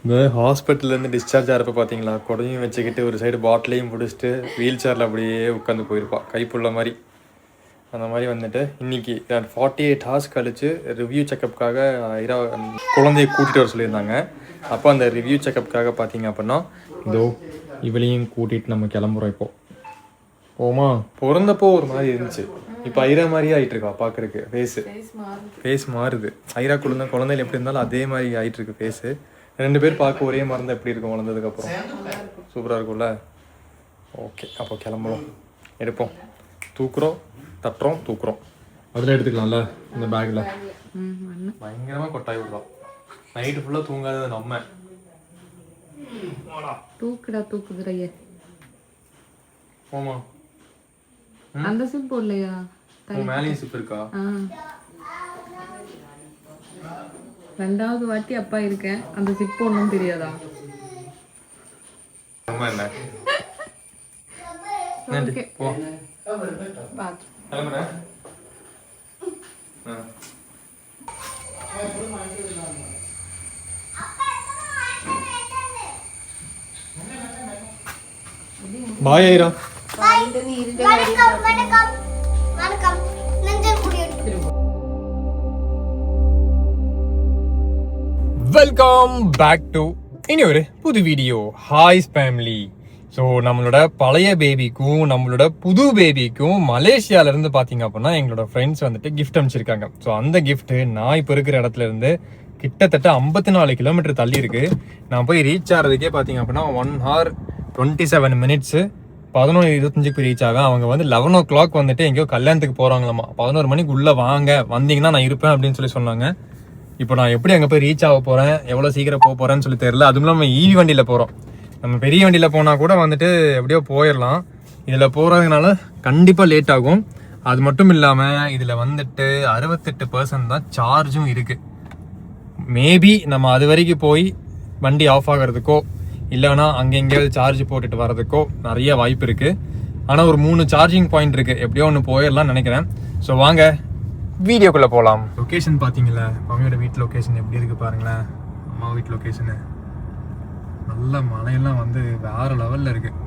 இந்த ஹாஸ்பிட்டல்லேருந்து டிஸ்சார்ஜ் ஆகிறப்ப பார்த்தீங்களா, குடையும் வச்சுக்கிட்டு ஒரு சைடு பாட்டிலையும் பிடிச்சிட்டு வீல் சேரில் அப்படியே உட்காந்து போயிருப்பா, கைப்புள்ள மாதிரி. அந்த மாதிரி வந்துட்டு இன்றைக்கி 48 ஹார்ஸ் கழித்து ரிவ்யூ செக்கப்புக்காக குழந்தைய கூட்டிகிட்டு வர சொல்லியிருந்தாங்க. அப்போ அந்த ரிவ்யூ செக்கப்புக்காக பார்த்தீங்க அப்படின்னா இதோ இவளையும் கூட்டிகிட்டு நம்ம கிளம்புறோம். இப்போது போமா, பிறந்தப்போ ஒரு மாதிரி இருந்துச்சு, இப்போ ஐரா மாதிரியே ஆகிட்டு இருக்கா பார்க்குறக்கு. ஃபேஸ் மாறுது. ஐரா குழந்தைகள் எப்படி இருந்தாலும் அதே மாதிரி ஆகிட்டு இருக்கு ஃபேஸு. 2 பேர் பார்க்க ஒரே மாதிரி இருந்தால் எப்படி இருக்கும் வளர்ந்ததுக்கப்புறம்? சூப்பராக இருக்கும்ல. ஓகே, அப்போ கிளம்புறோம். எடுப்போம், தூக்குறோம், தட்டுறோம், தூக்குறோம். அதில் எடுத்துக்கலாம்ல இந்த பேக்கில். பயங்கரமாக கொட்டாய் விடுறோம். நைட்டு ஃபுல்லாக தூங்காதது நம்ம. தூக்குடா தூக்குதுறைய. போமா, அந்த சிப் போடலையா? மேலேயும் சிப் இருக்கா? ரெண்டாவது வாட்டி அப்பா இருக்கேன், அந்த சிப் போடணும் தெரியாதா? என்ன ஓகே போ பாத்து கிளம்புறேன். பாய் ஐரா. வெல்கம் பேக் டு இனி ஒரு புது வீடியோ. ஹாய்ஸ் ஃபேமிலி. ஸோ நம்மளோட பழைய பேபிக்கும் நம்மளோட புது பேபிக்கும் மலேசியாவிலேருந்து பார்த்தீங்க அப்படின்னா எங்களோட ஃப்ரெண்ட்ஸ் வந்துட்டு கிஃப்ட் அனுப்பிச்சிருக்காங்க. ஸோ அந்த கிஃப்ட்டு நான் இப்போ இருக்கிற இடத்துல இருந்து கிட்டத்தட்ட 54 கிலோமீட்டர் தள்ளி இருக்கு. நான் போய் ரீச் ஆகிறதுக்கே பார்த்தீங்க அப்படின்னா 1 hour 27 minutes 11:25 ரீச் ஆகும். அவங்க வந்து 11 o'clock வந்துட்டு எங்கேயோ கல்யாணத்துக்கு போகிறாங்களாமா. 11 மணிக்கு உள்ளே வாங்க, வந்தீங்கன்னா நான் இருப்பேன் அப்படின்னு சொல்லி சொன்னாங்க. இப்போ நான் எப்படி அங்கே போய் ரீச் ஆக போகிறேன், எவ்வளோ சீக்கிரம் போக போகிறேன்னு சொல்லி தெரியல. அதுவும் இல்லாமல் நம்ம ஈவி வண்டியில் போகிறோம். நம்ம பெரிய வண்டியில் போனால் கூட வந்துட்டு எப்படியோ போயிடலாம். இதில் போகிறதுனால கண்டிப்பாக லேட் ஆகும். அது மட்டும் இல்லாமல் இதில் வந்துட்டு 68% தான் சார்ஜும் இருக்குது. மேபி நம்ம அது வரைக்கும் போய் வண்டி ஆஃப் ஆகிறதுக்கோ இல்லைனா அங்கே எங்கேயாவது சார்ஜ் போட்டுட்டு வர்றதுக்கோ நிறைய வாய்ப்பு இருக்குது. ஆனால் ஒரு 3 சார்ஜிங் பாயிண்ட் இருக்குது, எப்படியோ ஒன்று போயிடலாம்னு நினைக்கிறேன். ஸோ வாங்க வீடியோக்குள்ளே போகலாம். லொக்கேஷன் பார்த்தீங்களா, மம்மியோட வீட்டு லொக்கேஷன் எப்படி இருக்குது பாருங்களேன். அம்மா வீட்டு லொக்கேஷனு நல்ல மழையெல்லாம் வந்து வேறு லெவலில் இருக்குது.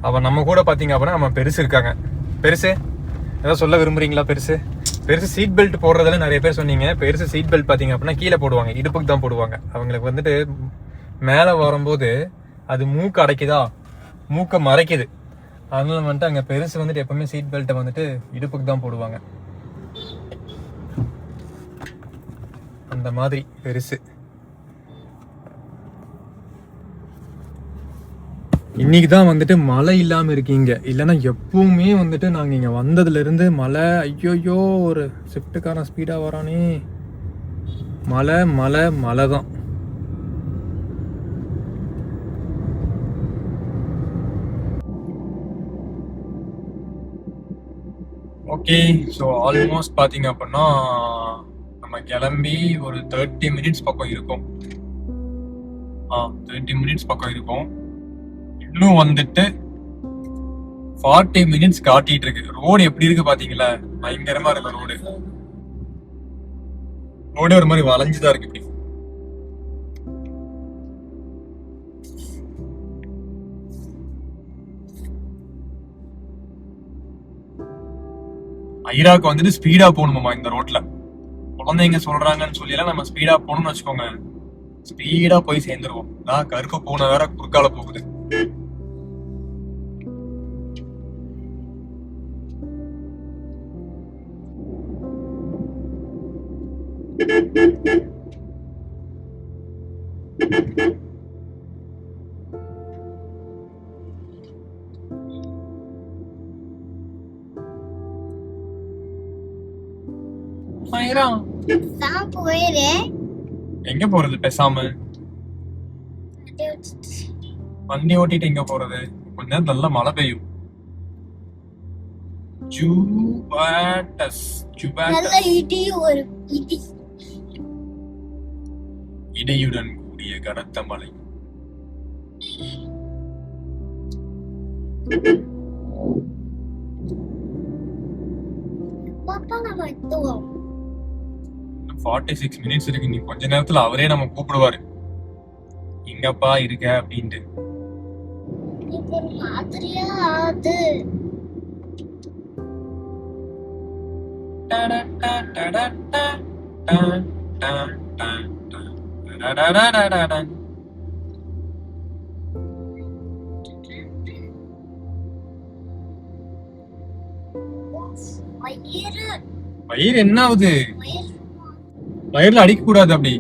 அப்போ நம்ம கூட பார்த்தீங்க அப்படின்னா நம்ம பெருசு இருக்காங்க. பெருசு ஏதாவது சொல்ல விரும்புறீங்களா? பெருசு சீட் பெல்ட் போடுறதுல நிறைய பேர் சொன்னீங்க. பெருசு சீட் பெல்ட் பார்த்தீங்க அப்படின்னா கீழே போடுவாங்க, இடுப்புக்கு தான் போடுவாங்க. அவங்களுக்கு வந்துட்டு மேலே வரும்போது அது மூக்கு அடைக்குதா, மூக்கை மறைக்குது. அதனால வந்துட்டு அங்கே பெருசு வந்துட்டு எப்பவுமே சீட் பெல்ட்டை வந்துட்டு இடுப்புக்கு தான் போடுவாங்க. அந்த மாதிரி பெருசு. இன்னைக்கு தான் வந்துட்டு மழை இல்லாமல் இருக்கீங்க, இல்லைன்னா எப்பவுமே வந்துட்டு நாங்கள் இங்கே வந்ததுலேருந்து மழை. ஐயோயோ, ஒரு ஷிஃப்ட்டுக்காரன் ஸ்பீடாக வரானே. மழை மழை மழை தான். ஓகே, ஸோ ஆல்மோஸ்ட் பார்த்தீங்க அப்படின்னா நம்ம கிளம்பி ஒரு 30 minutes பக்கம் இருக்கும். 30 minutes பக்கம் இருக்கும். இன்னும் வந்துட்டு 40 minutes காட்டிட்டு இருக்கு. ரோடு எப்படி இருக்கு பாத்தீங்களா? பயங்கரமா இருக்கு ரோடு. ரோடே ஒரு மாதிரி வளைஞ்சுதான் இருக்கு. இப்படி ஐராக்கு வந்துட்டு ஸ்பீடா போகணுமாமா இந்த ரோட்ல. குழந்தைங்க சொல்றாங்கன்னு சொல்லி எல்லாம் நம்ம ஸ்பீடா போகணும்னு வச்சுக்கோங்க, ஸ்பீடா போய் சேர்ந்துருவோம். கருப்பு பூனை வேற குறுக்கால போகுது. எங்க போறது? பேசாம வண்டி ஓட்டிட்டு எங்க போறது? கொஞ்ச நேரம் நல்லா மழை பெய்யும். இடியுடன் கூடிய கனத்த மழை. 46 மினிட்ஸ் இருக்கு. நீ கொஞ்ச நேரத்துல அவரே நம்ம கூப்பிடுவாரு, எங்கப்பா இருக்க அப்படின்ட்டு. வயிறு என்ன ஆகுது? வயிறுல அடிக்க கூடாது. அப்படி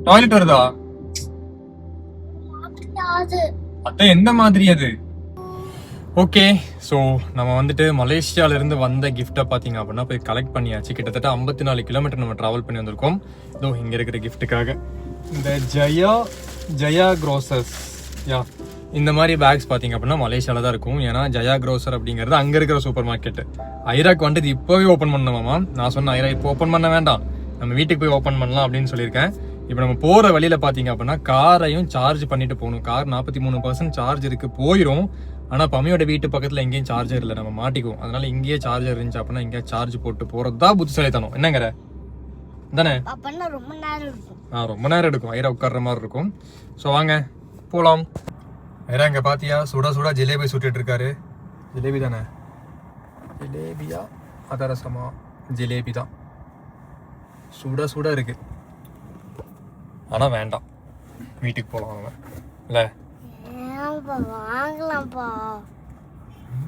டாய்லெட் வருதா? அதான் எந்த மாதிரி அது? ஓகே, ஸோ நம்ம வந்துட்டு மலேசியால இருந்து வந்த கிஃப்டை பார்த்தீங்க அப்படின்னா போய் கலெக்ட் பண்ணியாச்சு. கிட்டத்தட்ட 54 கிலோமீட்டர் நம்ம டிராவல் பண்ணி வந்திருக்கோம். இதோ இங்கே இருக்கிற கிஃப்ட்டுக்காக இந்த ஜயா க்ரோசர்ஸ் இந்த மாதிரி பேக்ஸ் பார்த்தீங்க அப்படின்னா மலேசியால தான் இருக்கும். ஏன்னா ஜயா க்ரோசர் அப்படிங்கிறது அங்கே இருக்கிற சூப்பர் மார்க்கெட். ஐராக்கு வந்துட்டு இது இப்போவே ஓப்பன் பண்ணணுமாமா. நான் சொன்னேன் ஐரா இப்போ ஓப்பன் பண்ண வேண்டாம், நம்ம வீட்டுக்கு போய் ஓப்பன் பண்ணலாம் அப்படின்னு சொல்லியிருக்கேன். இப்போ நம்ம போகிற வழியில் பார்த்தீங்க அப்படின்னா காரையும் சார்ஜ் பண்ணிட்டு போகணும். கார் 43% சார்ஜ் இருக்கு, போயிடும். ஆனால் பம்மியோட வீட்டு பக்கத்தில் எங்கேயும் சார்ஜர் இல்லை, நம்ம மாட்டிக்குவோம். அதனால இங்கேயே சார்ஜர் இருந்துச்சு அப்படின்னா இங்கேயே சார்ஜ் போட்டு போகிறது தான் புத்திசாலித்தனம். என்னங்கிற தானே? ரொம்ப நேரம் எடுக்கும், ஐரா உட்கார்ற மாதிரி இருக்கும். ஸோ வாங்க போகலாம். ஐரா இங்கே பார்த்தியா சுட சுட ஜிலேபி சுட்டுட்டு இருக்காரு. ஜிலேபி தானே? ஜிலேபியா அதரசமா? ஜிலேபி தான், சுட சுட இருக்கு. ஆனா வேண்டாம், வீட்டுக்கு போலாம் அவன் இல்ல. வாங்கலாம்ப்பா.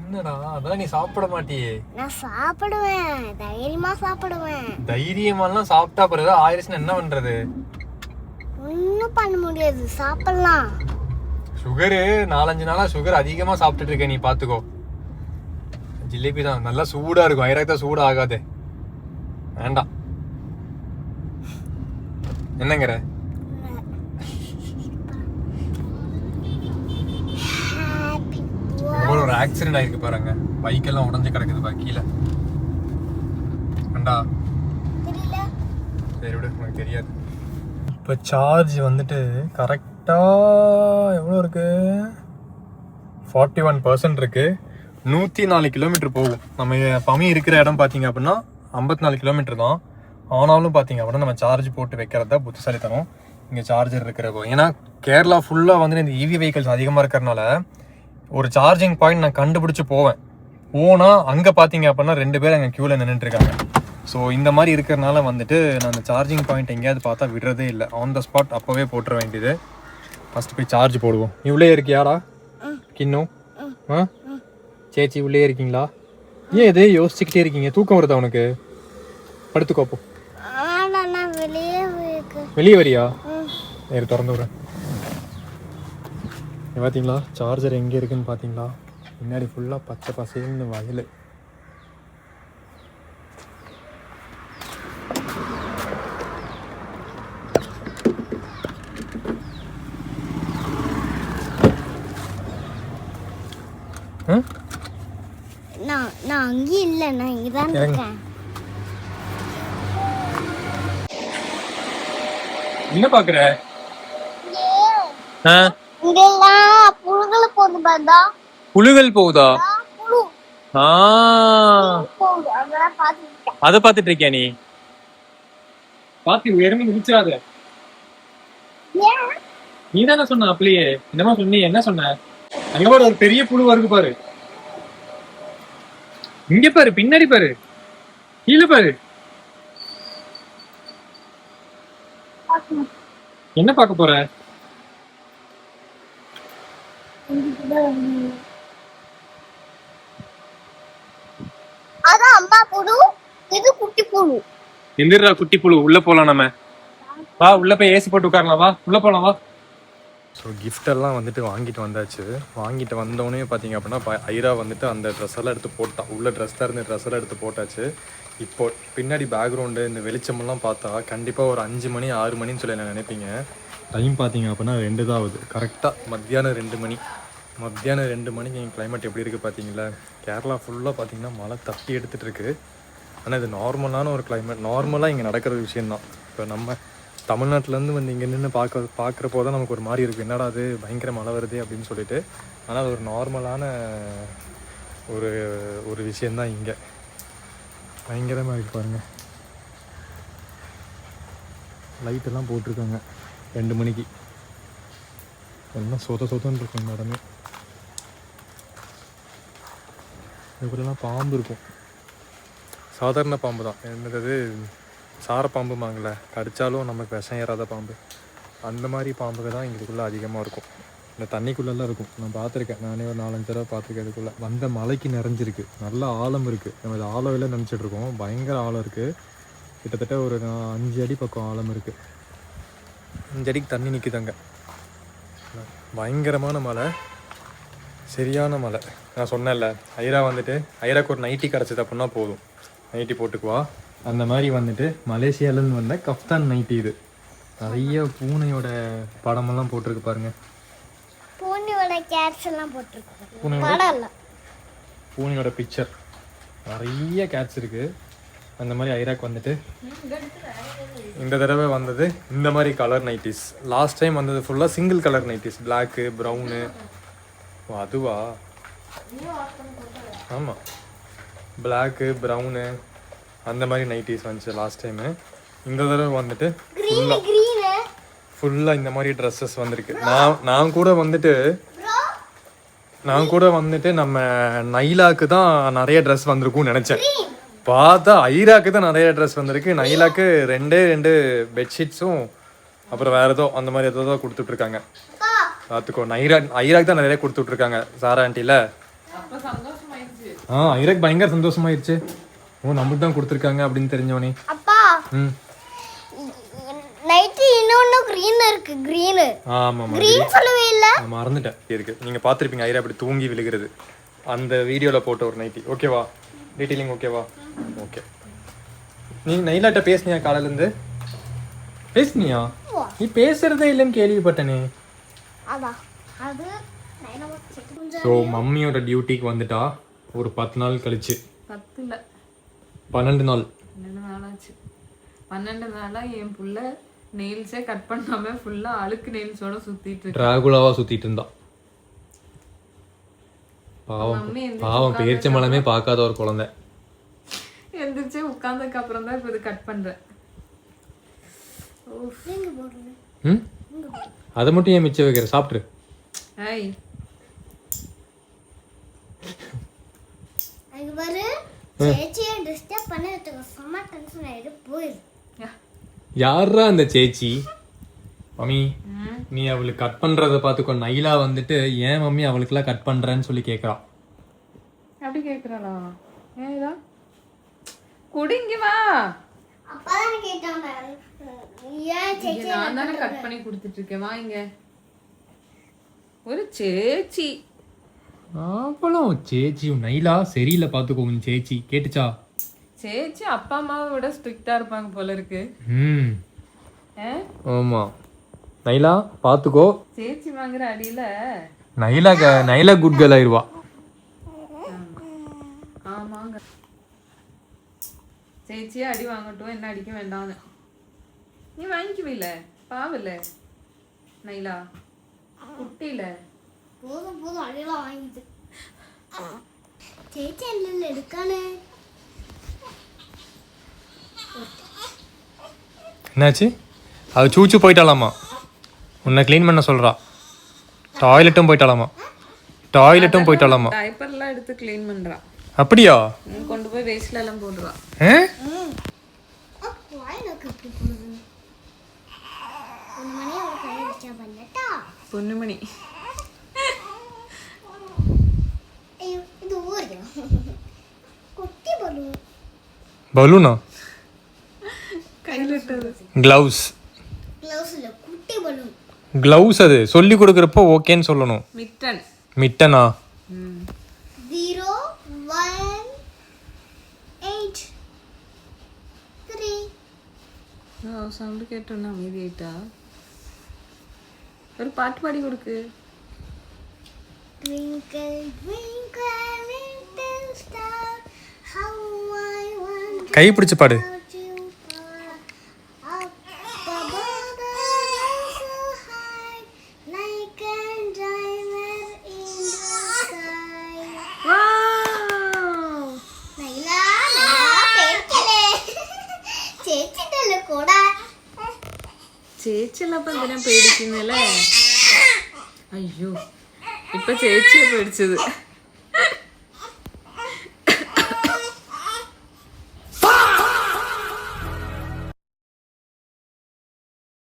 என்னடா அதான் நீ சாப்பிட மாட்டியே? நான் சாப்பிடுவேன், தைரியமா சாப்பிடுவேன். தைரியமாலாம் சாப்பிட்டா பிறகு ஆயிடுச்சுன்னா என்ன பண்றது? ஒன்னும் பண்ண முடியாது, சாப்பிடலாம். சுகரு 4-5 நாளா சுகர் அதிகமா சாப்பிட்டுட்டு இருக்க, நீ பாத்துக்கோ. ஜிலேபி தான் நல்லா சூடா இருக்கும், ஐராக்கு தான் சூடா ஆகாது. வேண்டாம். என்னங்கிற? ஒரு ஆக்சிடென்ட் ஆயிருக்கு பாருங்க, பைக் எல்லாம் உடஞ்சு கிடக்குது கீழே. கண்டா? சரி விடு, எனக்கு தெரியாது. இப்போ சார்ஜ் வந்துட்டு கரெக்டா எவ்வளோ இருக்கு? 41% இருக்கு. 104 கிலோமீட்டர் போகும். நம்ம பமி இருக்கிற இடம் பார்த்தீங்க அப்படின்னா 54 கிலோமீட்டர் தான். ஆனாலும் பார்த்தீங்க அப்படின்னா நம்ம சார்ஜ் போட்டு வைக்கிறது தான் புத்திசாலித்தனம். இங்கே சார்ஜர் இருக்கிறப்போ, ஏன்னா கேரளா ஃபுல்லாக வந்துட்டு இந்த இவி வெஹிக்கல்ஸ் அதிகமாக இருக்கிறனால ஒரு சார்ஜிங் பாயிண்ட் நான் கண்டுபிடிச்சி போனால் அங்கே பார்த்தீங்க அப்படின்னா 2 பேர் அங்கே க்யூவில் நின்றுட்டுருக்காங்க. ஸோ இந்த மாதிரி இருக்கிறனால வந்துட்டு நான் அந்த சார்ஜிங் பாயிண்ட் எங்கேயாவது பார்த்தா விடுறதே இல்லை. ஆன் த ஸ்பாட் அப்போவே போட்டுற வேண்டியது. ஃபஸ்ட்டு போய் சார்ஜ் போடுவோம். நீ உள்ளே இருக்கியாடா கின்னும்? சேச்சி உள்ளே இருக்கீங்களா? ஏன் இதே யோசிச்சுக்கிட்டே இருக்கீங்க? தூக்கம் வருதா உனக்கு? படுத்துக்கோப்போ. வெளியே வரியா? நேரு திறந்து விடுறேன். பார்த்தீங்களா சார்ஜர் எங்கே இருக்குன்னு பார்த்தீங்களா? முன்னாடி ஃபுல்லாக பச்சை பசேல்னு வயல். நான் அங்கே இல்லை, நான் இங்கே தான் இருக்கேன். என்ன பாக்குற? புழுகள் போகுது பாத்தா. புழுகள் போகுதா? அத பாத்துட்டு இருக்கியா நீ? பாத்து உயரமே முடிச்சாத. நீ தானே சொன்ன அப்படியே? என்னமா சொன்னி? என்ன சொன்ன? அங்க பாரு, ஒரு பெரிய புழு வருது பாரு. இங்க பாரு, பின்னாடி பாரு, கீழே பாரு. என்ன பார்க்க போற? அதான் அம்மா புழு, இது குட்டி புழு. எந்திரா குட்டி புழு, உள்ள போலாம். நம்ம வா, உள்ள போய் ஏசி போட்டு உட்காரலாம். வா உள்ள போலாம் வா. ஸோ கிஃப்டெல்லாம் வந்துட்டு வாங்கிட்டு வந்தாச்சு. வாங்கிட்டு வந்தோடனே பார்த்தீங்க அப்படின்னா ஐரா வந்துட்டு அந்த ட்ரெஸ் எல்லாம் எடுத்து போட்டான். உள்ள ட்ரெஸ் தான் இருந்த ட்ரெஸ் எல்லாம் எடுத்து போட்டாச்சு. இப்போ பின்னாடி பேக்ரவுண்டு இந்த வெளிச்சமெல்லாம் பார்த்தா கண்டிப்பாக ஒரு 5 மணி 6 மணின்னு சொல்லி நான் நினைப்பீங்க. டைம் பார்த்தீங்க அப்படின்னா 2 தான் ஆகுது. கரெக்டாக மத்தியானம் 2 மணி. மத்தியானம் 2 மணிக்கு எங்கள் கிளைமேட் எப்படி இருக்குது பார்த்தீங்களா? கேரளா ஃபுல்லாக பார்த்தீங்கன்னா மழை தப்பி எடுத்துகிட்டு இருக்குது. ஆனால் இது நார்மலான ஒரு கிளைமேட், நார்மலாக இங்கே நடக்கிற விஷயந்தான். இப்போ நம்ம தமிழ்நாட்டிலேருந்து வந்து இங்கே நின்று பார்க்குறப்போ தான் நமக்கு ஒரு மாதிரி இருக்குது, என்னடா அது பயங்கர மழை வருது அப்படின்னு சொல்லிட்டு. ஆனால் அது ஒரு நார்மலான ஒரு விஷயந்தான். இங்கே பயங்கரமாக இருக்குது பாருங்கள். லைட்டெல்லாம் போட்டிருக்காங்க 2 மணிக்கு. எல்லாம் சொதன்னு இருக்கும் இந்த இடமே. இதுக்குள்ளெல்லாம் பாம்பு இருக்கும். சாதாரண பாம்பு தான், என்னது சார பாம்புமாங்கள்ல, கடித்தாலும் நமக்கு விஷம் ஏறாத பாம்பு, அந்த மாதிரி பாம்புகள் தான் இதுக்குள்ளே அதிகமாக இருக்கும். இந்த தண்ணிக்குள்ளெல்லாம் இருக்கும். நான் பார்த்துருக்கேன், நானே ஒரு 4-5 தடவை பார்த்துருக்கேன். இதுக்குள்ளே வந்த மலைக்கு நிறைஞ்சிருக்கு, நல்ல ஆழம் இருக்குது. நம்ம இது ஆழம் நினச்சிட்ருக்கோம், பயங்கர ஆழம் இருக்குது. கிட்டத்தட்ட ஒரு 5 அடி பக்கம் ஆழம் இருக்குது. 5 அடிக்கு தண்ணி நிற்குதாங்க. பயங்கரமான மலை, சரியான மலை. நான் சொன்னேன்ல, ஐரா வந்துட்டு ஐராக்கு ஒரு நைட்டி கிடச்சிது அப்படின்னா போதும், நைட்டி போட்டுக்குவா. அந்த மாதிரி வந்துட்டு மலேசியாவிலேருந்து வந்த கஃப்தான் நைட்டி இது. நிறைய பூனையோட படமெல்லாம் போட்டிருக்கு பாருங்க. பூனையோட கேட்ஸ் எல்லாம் போட்டிருக்கு. பூனையோட பிக்சர், நிறைய கேட்ஸ் இருக்கு. அந்த மாதிரி ஐராக் வந்துட்டு இந்த தடவை வந்தது இந்த மாதிரி கலர் நைட்டிஸ். லாஸ்ட் டைம் வந்தது ஃபுல்லாக single colour nighties, black brown. அதுவா? ஆமாம், பிளாக்கு ப்ரௌனு அந்த மாதிரி நைட்டிஸ் வந்துச்சு லாஸ்ட் டைமு. இந்த தடவை வந்துட்டு ஃபுல்லாக இந்த மாதிரி ட்ரெஸ்ஸஸ் வந்திருக்கு. நான் கூட வந்துட்டு நம்ம நைலாக்கு தான் நிறைய ட்ரெஸ் வந்திருக்கும்னு நினச்சேன். பார்த்தா ஐராக்கு தான் நிறைய ட்ரெஸ் வந்திருக்கு. நைலாக்கு 2 பெட்ஷீட்ஸும் அப்புறம் வேறு ஏதோ அந்த மாதிரி ஏதோ கொடுத்துட்ருக்காங்க. பார்த்துக்கோ, ஐராக் தான் நிறைய கொடுத்துட்ருக்காங்க சாரா ஆண்டியில். ஐராக் பயங்கர சந்தோஷமாயிருச்சு. ஓ, நம்மளுக்கு தான் கொடுத்துருக்காங்க அப்படின்னு தெரிஞ்சவனே. அப்பா, நைட்டி இன்னொன்னு green இருக்கு. green. ஆமா, green சொல்லவே இல்ல. நான் மறந்துட்டேன். இருக்கு, நீங்க பாத்திருப்பீங்க ஐரா அப்படி தூங்கி விழுகிறது அந்த வீடியோல போட்ட ஒரு நைட்டி. ஓகேவா? டீடைலிங் ஓகேவா? ஓகே. நீ நைலாட்ட பேசுனியா? காலையில இருந்து பேசுனியா? நீ பேசுறதே இல்லைன்னு கேள்விப்பட்டனே. அது ஸோ மம்மியோட டியூட்டிக்கு வந்துட்டா ஒரு 10 நாள் கழிச்சு. 10 இல்ல 12 நாள். 12 நாள் ஆச்சு. 12 நாளா என் புள்ள நெயில்ஸே கட் பண்ணாம ஃபுல்லா அழுக்கு நெயில்ஸோட சுத்திட்டு இருக்கு. டிராகுலாவா சுத்திட்டு இருந்தா. பாவம் பேரிச்ச மலமே பார்க்காத ஒரு குழந்தை. எந்திரிச்சு உட்கார்ந்ததுக்கு அப்புறம் தான் இப்போ இது கட் பண்றேன். அதை மட்டும் ஏன் மிச்சம் வைக்கிற? சாப்பிட்ரு. ஐய், யாரா அந்த சேச்சி? மம்மி, நீ அவளுக்கு கட் பண்றத பாத்துக்கோ. நைலா வந்துட்டு ஏன் மம்மி அவளுக்குலாம் கட் பண்றேன்னு சொல்லி கேக்குறா. அப்படி கேக்குறாளா? ஏதா குடிங்க வா. அப்பதான் கேட்டாங்க. நான் தானே கட் பண்ணி கொடுத்துட்டு இருக்கேன். வா இங்க. ஒரு சேச்சி. அவளும் சேச்சி. நைலா சரியில்லை பாத்துக்கோ. உன் சேச்சி கேட்டுச்சா? சேச்சி அப்பா அம்மாவை விட ஸ்ட்ரிக்டா இருப்பாங்க போல இருக்கு. ஆமா, நைலா பாத்துக்கோ. சேச்சி வாங்குற அடியில நைலா குட் கேர்ள் ஆயிருவா. ஆமாங்க, சேச்சியே அடி வாங்கட்டும், என்ன அடிக்க வேண்டாம்னு. நீ வாங்கிக்குவில்ல, பாவல்ல நைலா, குட்டியில போதும் போதும் அடியெல்லாம் வாங்கிட்டு சேச்சி இல்ல எடுக்கானே. என்னாச்சு? அது சூச்சு போயிட்டாலாமா? உன்னை க்ளீன் பண்ண சொல்றா. டாய்லெட்டும் போயிட்டாலாமா? டைப்பர்லாம் எடுத்து க்ளீன் பண்றா. அப்படியா? கொண்டு போய் வேஸ்ட்ல எல்லாம் போடுறா. பொண்ணுமணி பலூனா? கையில கிளவுஸ். கிளவுஸ் அது சொல்லி கொடுக்கறப்போ ஓகேன்னு சொல்லணும். மிட்டனா? 0 1 8 3. சவுண்ட் கேட்டோன்னா அமைதி ஆயிட்டா. ஒரு பாட்டு பாடி கொடுக்கு. Twinkle twinkle little star, how I wonder. கை பிடிச்சு பாடு. ചേച്ചിയെല്ലാം അപ്പൊ എന്തിനാ പേടിക്കുന്നല്ലേ? അയ്യോ, ഇപ്പൊ ചേച്ചിയെ പേടിച്ചത്.